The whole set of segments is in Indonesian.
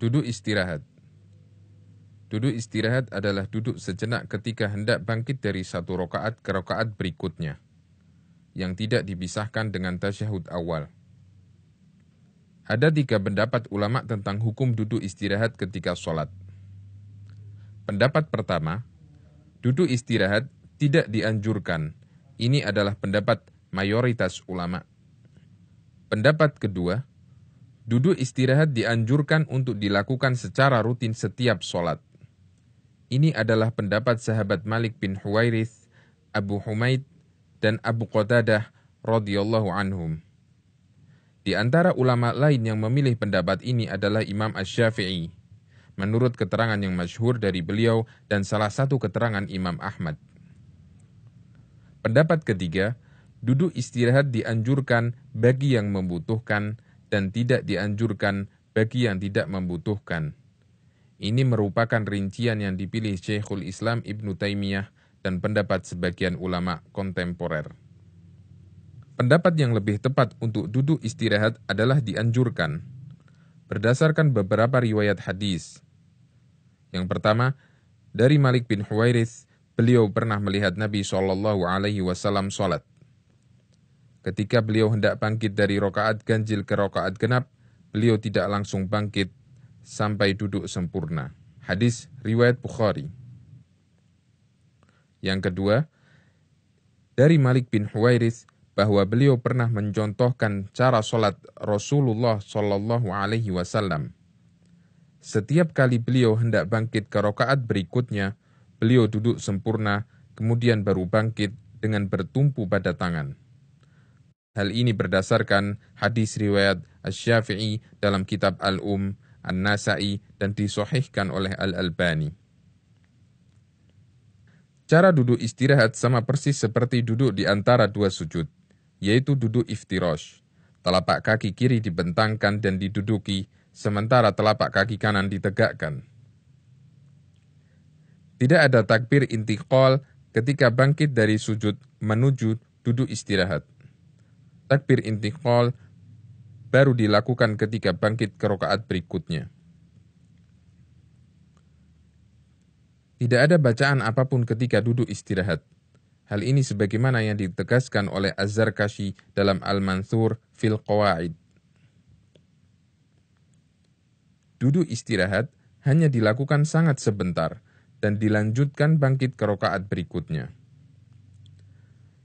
Duduk istirahat. Duduk istirahat adalah duduk sejenak ketika hendak bangkit dari satu rakaat ke rakaat berikutnya, yang tidak dipisahkan dengan tasyahud awal. Ada 3 pendapat ulama tentang hukum duduk istirahat ketika sholat. Pendapat pertama, duduk istirahat tidak dianjurkan. Ini adalah pendapat mayoritas ulama. Pendapat kedua, duduk istirahat dianjurkan untuk dilakukan secara rutin setiap sholat. Ini adalah pendapat sahabat Malik bin Huwairits, Abu Humaid, dan Abu Qatadah radhiyallahu anhum. Di antara ulama lain yang memilih pendapat ini adalah Imam Asy-Syafi'i, menurut keterangan yang masyhur dari beliau dan salah satu keterangan Imam Ahmad. Pendapat ketiga, duduk istirahat dianjurkan bagi yang membutuhkan dan tidak dianjurkan bagi yang tidak membutuhkan. Ini merupakan rincian yang dipilih Syekhul Islam Ibnu Taimiyah dan pendapat sebagian ulama kontemporer. Pendapat yang lebih tepat untuk duduk istirahat adalah dianjurkan, berdasarkan beberapa riwayat hadis. Yang pertama, dari Malik bin Huwairits, beliau pernah melihat Nabi SAW sholat. Ketika beliau hendak bangkit dari rakaat ganjil ke rakaat genap, beliau tidak langsung bangkit sampai duduk sempurna. Hadis riwayat Bukhari. Yang kedua, dari Malik bin Huwairits bahwa beliau pernah mencontohkan cara sholat Rasulullah SAW. Setiap kali beliau hendak bangkit ke rakaat berikutnya, beliau duduk sempurna, kemudian baru bangkit dengan bertumpu pada tangan. Hal ini berdasarkan hadis riwayat Asy-Syafi'i dalam kitab Al-Um, An-Nasa'i, dan disahihkan oleh Al-Albani. Cara duduk istirahat sama persis seperti duduk di antara 2 sujud, yaitu duduk iftirash. Telapak kaki kiri dibentangkan dan diduduki, sementara telapak kaki kanan ditegakkan. Tidak ada takbir intiqal ketika bangkit dari sujud menuju duduk istirahat. Takbir intiqal baru dilakukan ketika bangkit ke rakaat berikutnya. Tidak ada bacaan apapun ketika duduk istirahat. Hal ini sebagaimana yang ditegaskan oleh Az-Zarkashi dalam Al-Mansur fil Qawaid. Duduk istirahat hanya dilakukan sangat sebentar dan dilanjutkan bangkit ke rakaat berikutnya.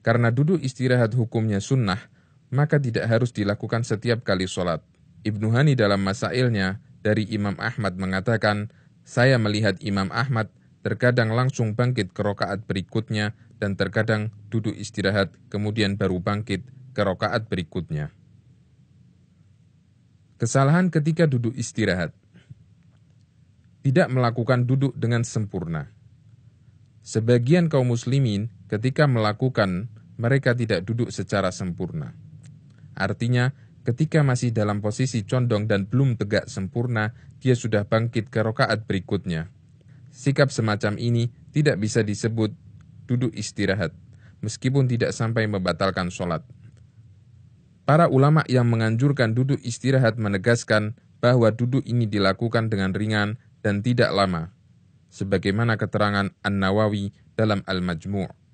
Karena duduk istirahat hukumnya sunnah, maka tidak harus dilakukan setiap kali sholat. Ibnu Hani dalam masailnya dari Imam Ahmad mengatakan, saya melihat Imam Ahmad terkadang langsung bangkit ke rakaat berikutnya dan terkadang duduk istirahat kemudian baru bangkit ke rakaat berikutnya. Kesalahan ketika duduk istirahat. Tidak melakukan duduk dengan sempurna. Sebagian kaum muslimin ketika melakukan, mereka tidak duduk secara sempurna. Artinya, ketika masih dalam posisi condong dan belum tegak sempurna, dia sudah bangkit ke rakaat berikutnya. Sikap semacam ini tidak bisa disebut duduk istirahat, meskipun tidak sampai membatalkan sholat. Para ulama yang menganjurkan duduk istirahat menegaskan bahwa duduk ini dilakukan dengan ringan dan tidak lama, sebagaimana keterangan An-Nawawi dalam Al-Majmu'.